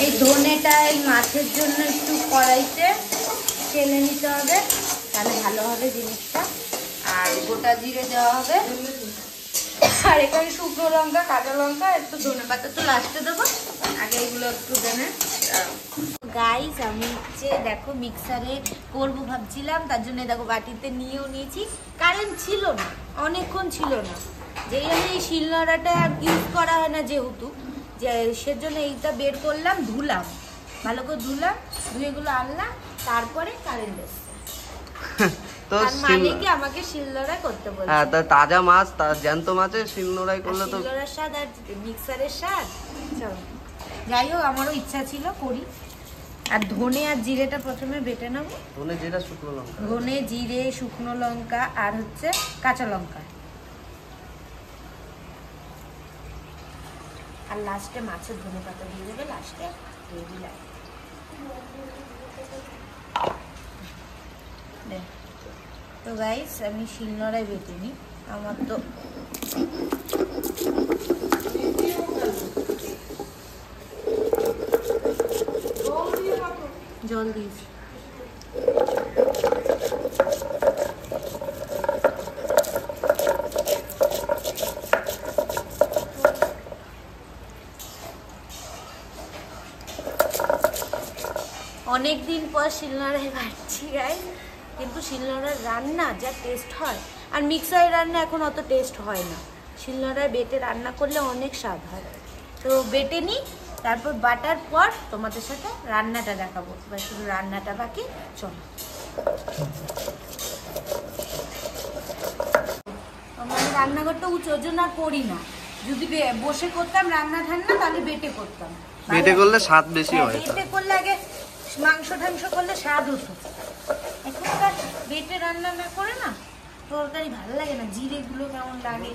এই ধনেটা এই মাছের জন্য একটু কড়াইতে টেনে নিতে হবে, তাহলে ভালো হবে জিনিসটা। আর গোটা জিরে দেওয়া হবে, আর এখানে শুকনো লঙ্কা, কাঁচা লঙ্কা, একটু ধনে পাতা তো লাস্টে দেবো, আগে এগুলো একটু দেনে। গাইস আমি হচ্ছে দেখো মিক্সারে করবো ভাবছিলাম, তার জন্য দেখো বাটিতে নিয়েও নিয়েছি। কারেন্ট ছিল না, অনেকক্ষণ ছিল না, যেই জন্য এই শিলনোড়াটা ইউজ করা হয় না যেহেতু, যে সেজন্য এইটা বের করলাম, ধুলাম ভালো করে, ধুলাম, ধুয়েগুলো আনলাম, তারপরে কারেন্ট এসছে। তো মানে কি আমাকে শিলনোড়াই করতে বলছে। হ্যাঁ, তাজা মাছ, জ্যান্ত মাছের শিলনোড়াই করলে তো শিলনোড়ার স্বাদ আর মিক্সারের স্বাদ। চলো যাই হোক, আমারও ইচ্ছা ছিল করি। আর ধনে আর জিরেটা প্রথমে বেটে নেবো। ধনে জিরা শুকনো লঙ্কা, ধনে জিরে শুকনো লঙ্কা আর হচ্ছে কাঁচা লঙ্কা, আর লাস্টে মাছের ধনে পাতা দিয়ে দেবে লাস্টে, দিয়ে দিলাম। তো গাইস আমি শিলনোড়ায় বেটে নিই, আমার তো জল দিয়েছি। অনেকদিন পর শিলনোড়ায় বাটছি গাইস, কিন্তু শিলনোড়ার রান্না যা টেস্ট হয়, আর মিক্সারের রান্না এখন অত টেস্ট হয় না, শিলনোড়ায় বেটে রান্না করলে অনেক স্বাদ হয়। তো বেটে নিই, তারপর বাটার পর তোমাদের সাথে রান্নাটা দেখাবো, বা শুধু রান্নাটা বাকি। চলো আমার রান্নাঘরটা উঁচু, ওর জন্য আর করি না। যদি বসে করতাম রান্না ঠান্না, তাহলে বেটে করতাম, বেটে করলে স্বাদ বেশি হয়। বেটে করলে আগে মাংস ঠাংস করলে স্বাদ হতো, এখনকার বেটে রান্না না করে না তরকারি ভালো লাগে না, জিরে গুলো কেমন লাগে।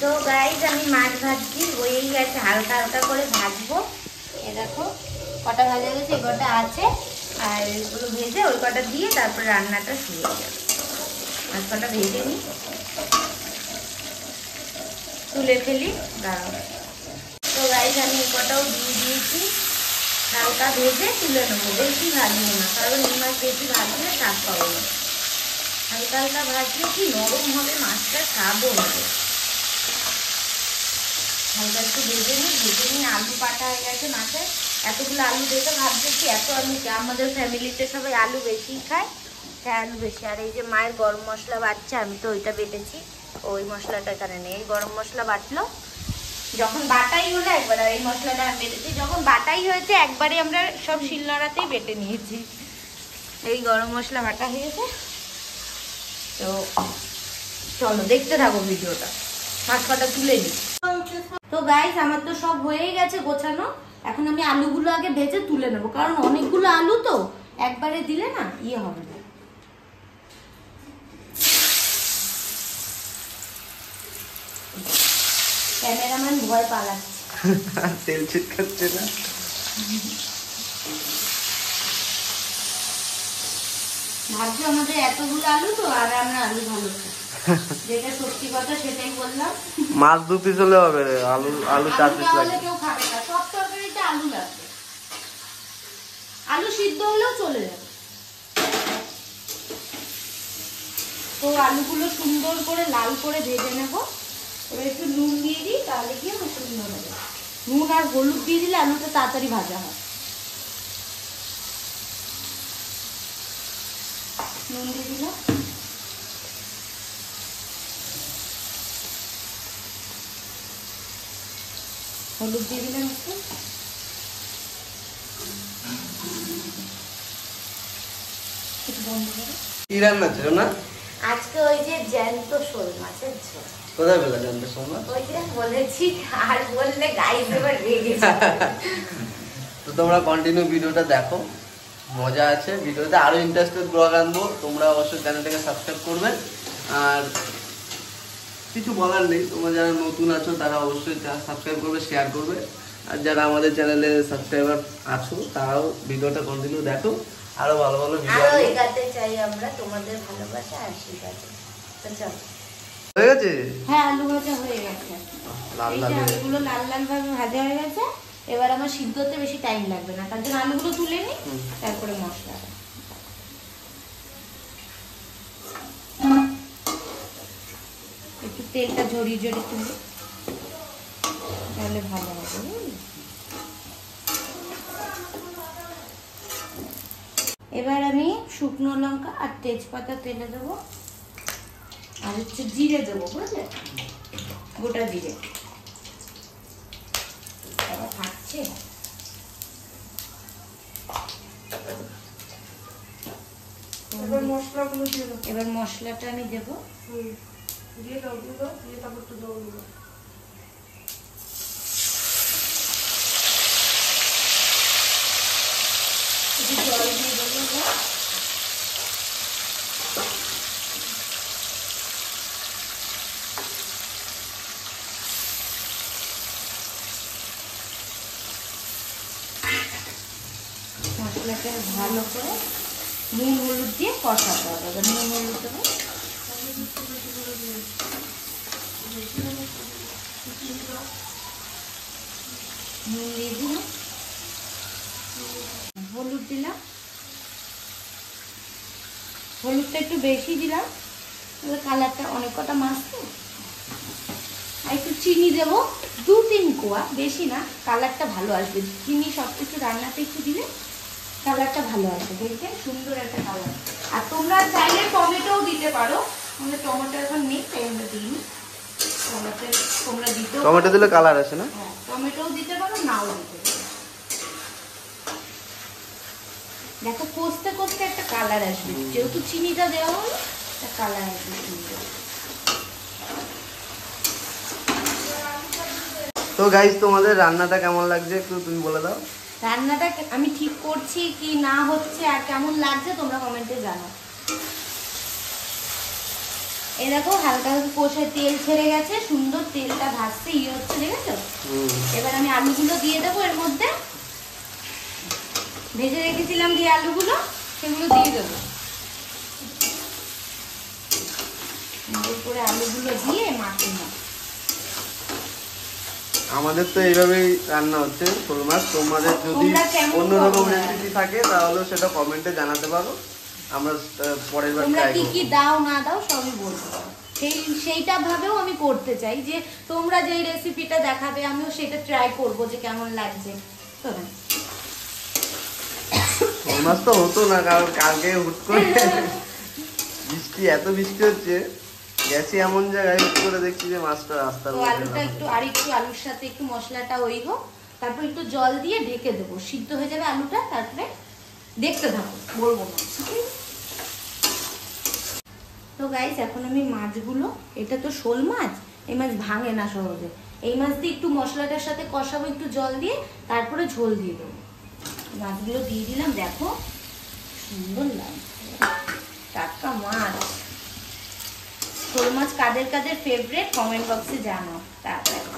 তো গাইজ আমি মাছ ভাজছি, হয়েই গেছে, হালকা হালকা করে ভাজবো। এ দেখো কটা ভাজা গেছে, এই কটা আছে, আর এগুলো ভেজে ওই কটা দিয়ে তারপর রান্নাটা শুরু হয়ে যাবে। মাছ কটা ভেজে নিই, তুলে ফেলি, দাঁড়াও। তো গাইজ আমি এই কটাও দিয়ে দিয়েছি, হালকা ভেজে তুলে নেবো, বেশি ভাজবো না, কারণ এই মাছ বেশি ভাজলে স্বাদ পাবো না। হালকা হালকা ভাজলে কি নরম হবে মাছটা, স্বাদও হবে। হালকা একটু ভেজে নিই, আলু কাটা হয়ে গেছে মাছের, এতগুলো আলু দেখে ভাবছি এত আলু, আমাদের ফ্যামিলিতে সবাই আলু বেশি খায়, তাই আলু বেশি। আর এই যে মায়ের গরম মশলা বাটছে, আমি তো ওইটা বেটেছি, ওই মশলাটা এখানে নেই, এই গরম মশলা বাটলো যখন বাটাই হলো একবার, আর এই মশলাটা আমি বেটেছি যখন বাটাই হয়েছে, একবারে আমরা সব শিলনোড়াতেই বেটে নিয়েছি। এই গরম মশলা বাটা হয়েছে, তো চলো দেখতে থাকো ভিডিওটা, মাছ কটা তুলে নিই। তো গাইস আমার তো সব হয়েই গেছে গোছানো, এখন আমি আলুগুলো আগে ভেজে তুলে নেবো, কারণ অনেকগুলো আলু তো একবারে দিলে না ইয়ে হবে না। ক্যামেরাম্যান ভয় পালাচ্ছে, তেল ছিটকাচ্ছে না। ভাবছি আমাদের এতগুলো আলু তো, আর আমরা আলু ভালো খাই, যেটা সত্যি কথা সেটাই বললাম। মাছ 2 পিস হলে হবে, আলু 4 পিস লাগে। কেউ খাবে না, সব তরকারিতে আলু লাগবে, আলু সিদ্ধ হলেও চলে যাবে। তো আলুগুলো সুন্দর করে লাল করে ভেজে নেব, এবার একটু নুন দিয়ে দিই, তাহলে কি হবে সুন্দর হবে। নুন আর হলুদ দিয়ে দিলে আলুটা তাড়াতাড়ি ভাজা হয়। নুন দিয়ে দিলাম, হলুদ দিয়ে দিলাম একটু, বন্ধ করে। কি রান্না ছিল না আজকে? ওই যে জ্যান্ত শোল মাছের ঝোল। কোথায় পেলে জ্যান্ত শোল মাছ? ওই যে বলেছি, আর বললে গাইস এবার রেগে যাবে। তো তোমরা কন্টিনিউ ভিডিওটা দেখো, মজা আছে ভিডিওতে, আরো ইন্টারেস্টেড ব্লগ আনবো, তোমরা অবশ্যই চ্যানেলটাকে সাবস্ক্রাইব করবে। আর কিছু বলার নেই। তোমরা যারা নতুন আছো তারা অবশ্যই সাবস্ক্রাইব করবে, শেয়ার করবে। আর যারা আমাদের চ্যানেলে সাবস্ক্রাইবার আছো তারাও ভিডিওটা কন্টিনিউ দেখো, আরো ভালো ভালো ভিডিও আরো এগাতে চাই আমরা তোমাদের ভালোবাসা আশীর্বাদে। তো চলো, হয়ে গেছে। হ্যাঁ আলু ভাজা হয়ে গেছে, লাল এই লাল যে হয়ে আলুগুলো লাল লাল ভাবে ভাজা হয়ে গেছে। এবার আমার সিদ্ধ হতে বেশি টাইম লাগবে না, তার জন্য আলুগুলো তুলে নিই, তারপরে মশলা। একটু তেলটা ঝরিয়ে ঝরিয়ে তুলি, তাহলে ভালো হবে বুঝলি? এবার আমি শুকনো লঙ্কা আর তেজপাতা তেলে দেবো, আর হচ্ছে জিরে দেবো, বুঝলে, গোটা জিরে। এবার থাকছে, এবার মশলাগুলো দিয়ে দাও। এবার মশলাটা আমি দেবো। দিয়ে দাও, দিয়ে দাও, দিয়ে তারপর তো জল দিও। একটু জল দিয়ে দেবো এবার। মশলাটা ভালো করে নুন হলুদ দিয়ে কষাতে হবে। এবার নুন হলুদ দেবো, নুন দিয়ে দিলাম, হলুদ দিলাম, হলুদটা একটু বেশি দিলাম, কালারটা, অনেক কটা মাছ তো। আর একটু চিনি দেবো, 2-3 কোয়া, বেশি না, কালারটা ভালো আসবে। চিনি সব কিছু রান্নাতে একটু দিলে কালারটা ভালো আসবে, দেখবে সুন্দর একটা কালার। আর তোমরা চাইলে টমেটোও দিতে পারো, আমাদের টমেটো এখন নেই তাই আমরা দিইনি। তোমরা দিতেও টমেটো দিলে কালার আসে না? হ্যাঁ, টমেটোও দিতে পারো, নাও দিতে পারো। দেখো কষতে কষতে একটা কালার আসবে, যেহেতু চিনিটা দেওয়া হলো একটা কালার আসবে সুন্দর। তো গাইস, তোমাদের রান্নাটা কেমন লাগছে একটু তুমি বলে দাও। রান্নাটা আমি ঠিক করছি কি না হচ্ছে আর কেমন লাগছে তোমরা কমেন্টে জানাও। এই দেখো হালকা হালকা কষে তেল ছেড়ে গেছে, সুন্দর তেলটা ভাসছে, ইয়ে হচ্ছে, দেখেছো? এবার আমি আলুগুলো দিয়ে দেবো এর মধ্যে, ভেজে রেখেছিলাম যে আলুগুলো, সেগুলো দিয়ে দেবো। এরপরে আলুগুলো দিয়ে মাখিয়ে নাও। আমাদের তো এইভাবেই রান্না হচ্ছে শোল মাছ। তোমাদের যদি তোমরা কেমন অন্যরকম করো? রেসিপি থাকে তাহলে সেটা কমেন্টে জানাতে পারো, আমরা পরের বার তোমরা ট্রাই কি করব। কি দাও না দাও সবই বলতে পারো। সেইটা ভাবেও আমি করতে চাই যে তোমরা যেই রেসিপিটা দেখাবে আমিও সেটা ট্রাই করব যে কেমন লাগছে। শোল মাছ তো হতো না, কারণ কালকে হুট করে বৃষ্টি, এত বৃষ্টি হচ্ছে, গেছি এমন জায়গায় হুট করে দেখছি যে মাছটা রাস্তার তো মধ্যে। আলুটা একটু আর একটু আলুর সাথে একটু মশলাটা ওই হোক, তারপর একটু জল দিয়ে ঢেকে দেবো, সিদ্ধ হয়ে যাবে আলুটা, তারপরে দেখতে থাকো, বলবো না। তো গাইস, এখন আমি মাছগুলো, এটা তো শোল মাছ, এই মাছ ভাঙে না সহজে, এই মাছ দিয়ে একটু মশলাটার সাথে কষাবো একটু জল দিয়ে, তারপরে ঝোল দিয়ে দেবো। মাছগুলো দিয়ে দিলাম, দেখো সুন্দর লাগছে, টাটকা মাছ। শোল মাছ কাদের কাদের ফেভারিট কমেন্ট বক্সে জানাও তাড়াতাড়ি।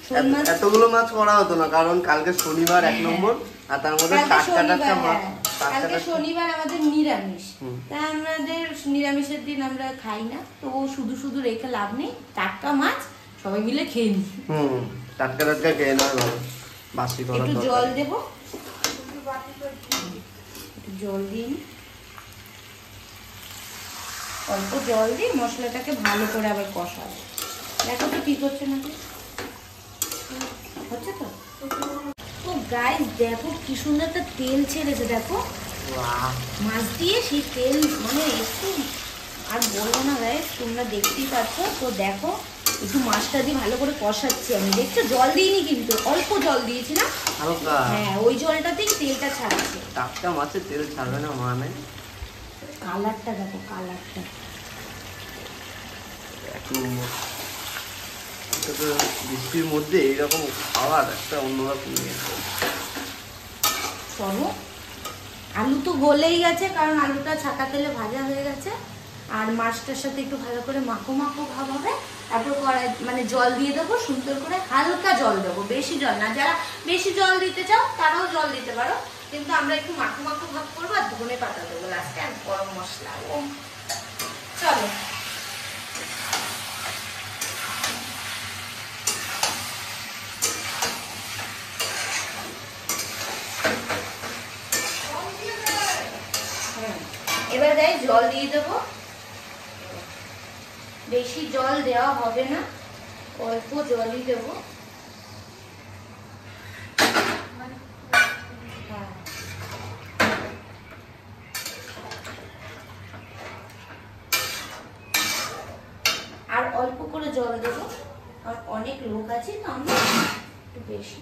শোল মাছ এতগুলো মাছ করা হতো না, কারণ কালকে শনিবার 1 নম্বর, আর তার মধ্যে টাটকা টাটকা মাছ। কালকে শনিবার আমাদের নিরামিষ, তাই আমাদের নিরামিষের দিন আমরা খাই না, তো শুধু শুধু রেখে লাভ নেই, টাটকা মাছ সবাই মিলে খেয়ে নিই। টাটকা টাটকা খেয়ে নেওয়া ভালো, বাসি করা। একটু জল দেবো, একটু জল দিই, অল্প জল দিয়ে মশলাটাকে ভালো করে আবার কষাবো। দেখো তো ঠিক হচ্ছে নাকি, হচ্ছে তো? ও গাইস, দেখো কি সুন্দর একটা তেল ছেড়েছে, দেখো মাছ দিয়ে সেই তেল, মানে একটু আর বলবো না গাইস, তোমরা দেখতেই পাচ্ছ। তো দেখো একটু মাছটা দিয়ে ভালো করে কষাচ্ছি আমি, দেখছো জল দিইনি কিন্তু, অল্প জল দিয়েছিলাম, হালকা। হ্যাঁ ওই জলটাতেই তেলটা ছাড়ছে। টাটকা মাছের তেল ছাড়বে না মানে? কালারটা দেখো, কালারটা একটু বৃষ্টির মধ্যে এইরকম খাওয়ার একটা অন্যরকম। চলো, আলু তো গলেই গেছে, কারণ আলুটা ছাকা তেলে ভাজা হয়ে গেছে। আর মাছটার সাথে একটু ভালো করে মাখো মাখো ভাব হবে। তারপর কড়াই মানে জল দিয়ে দেবো, সুন্দর করে হালকা জল দেবো, বেশি জল না। যারা বেশি জল দিতে চাও তারাও জল দিতে পারো, কিন্তু আমরা একটু মাখো মাখো ভাব করবো। আর ধনে পাতা দেবো লাস্টে, আর গরম মশলা। ও চলো এবার গায়ে জল দিয়ে দেবো। বেশি জল দেওয়া হবে না, অল্প জলই দেবো। আর অল্প করে জল দেবো, আর অনেক লোক আছে তো আমি একটু বেশি।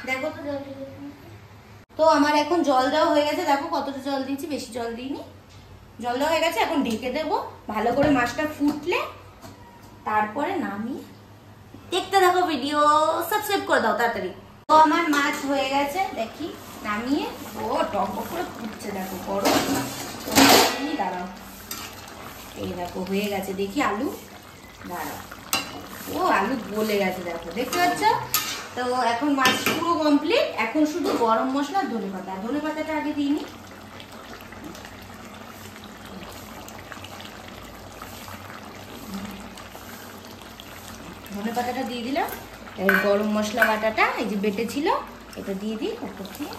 দেখো তো জল দিয়ে, তো আমার এখন জল দেওয়া হয়ে গেছে। দেখো কতটা জল দিয়েছি, বেশি জল দিইনি। জল দেওয়া হয়ে গেছে, এখন ঢেকে দেবো ভালো করে। মাছটা ফুটলে তারপরে নামিয়ে দেখতে থাকো ভিডিও। সাবস্ক্রাইব করে দাও তাড়াতাড়ি। তো আমার মাছ হয়ে গেছে, দেখি নামিয়ে। ও টক করে ফুটছে, দেখো গরম। দাঁড়াও, এই দেখো হয়ে গেছে। দেখি আলু, দাঁড়াও। ও আলু গলে গেছে, দেখো দেখতে পাচ্ছ। তো এখন মাছ পুরো কমপ্লিট। এখন শুধু গরম মশলা, ধনে পাতা। ধনে পাতাটা আগে দিইনি। ধনে পাতাটা দিয়ে দিলাম। এই গরম মশলা বাটাটা এই যে বেটে ছিল, এটা দিয়ে দিই। তারপর দিয়ে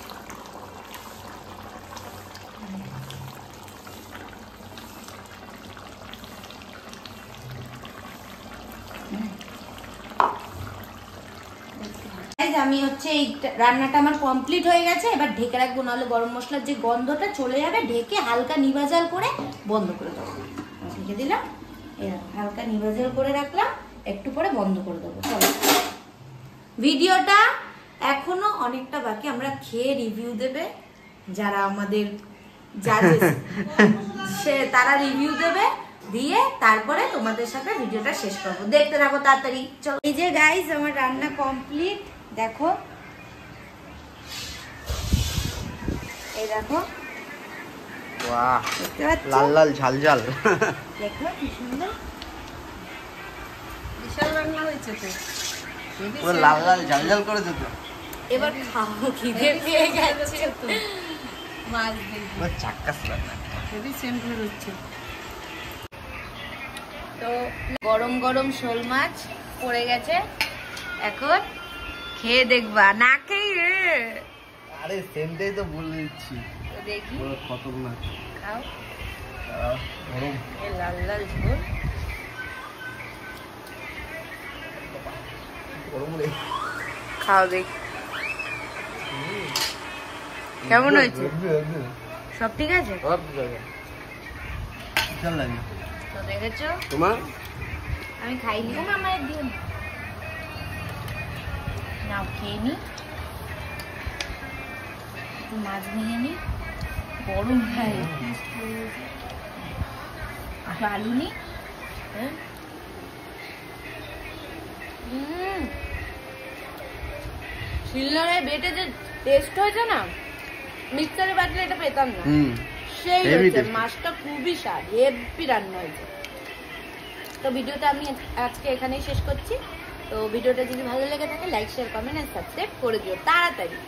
আমি হচ্ছে এই রান্নাটা আমার কমপ্লিট হয়ে গেছে। এবার ঢেকে রাখবো, নাহলে গরম মশলার যে গন্ধটা চলে যাবে। ঢেকে হালকা নিভা জাল করে বন্ধ করে দেবো। ঢেকে দিলাম, হালকা নিভা জাল করে রাখলাম, একটু পরে বন্ধ করে দেবো। চলো, ভিডিওটা এখনো অনেকটা বাকি। আমরা খেয়ে রিভিউ দেবে, যারা আমাদের জাজেস সে তারা রিভিউ দেবে, দিয়ে তারপরে তোমাদের সাথে ভিডিওটা শেষ করবো। দেখতে থাকো তাড়াতাড়ি। চলো, এই যে গাইস আমার রান্না কমপ্লিট। দেখো, এই দেখো, বাহ, দেখতে পাচ্ছ লাল লাল ঝাল ঝাল। দেখো কি সুন্দর। বিশাল রান্না হয়েছে তো, পুরো লাল লাল ঝাল ঝাল করেছে তো। এবার খাও, খিদে পেয়ে গেছে তো মাছ দেখি পুরো চাক্কাস রান্না। হেভি সেন্ট বেরোচ্ছে। তো গরম গরম শোল মাছ পড়ে গেছে, এখন খেয়ে দেখবা। না খেয়ে আরে সেন্টেই তো বলে দিচ্ছি, তো দেখি, পুরো খতরনাক। খাও। গরম এই লাল লাল ঝোল, গরম রে। খাও দেখি কেমন হয়েছে। সব ঠিক আছে চল লাগে তো দেখেছো। তোমার আমি খাইনি, আমার দিও নাও, খেয়ে নি। একটু মাছ নিয়ে নি, গরম খাই। আলু নি। শিলনোড়ায় বেটে যে টেস্ট হয়েছে না, মিক্সারে বাটলে এটা পেতাম না। সেই হয়েছে, মাছটা খুবই স্বাদ, হেভি রান্না হয়েছে। তো ভিডিওটা আমি আজকে এখানেই শেষ করছি। তো ভিডিওটা যদি ভালো লেগে থাকে লাইক শেয়ার কমেন্ট আর সাবস্ক্রাইব করে দিও তাড়াতাড়ি।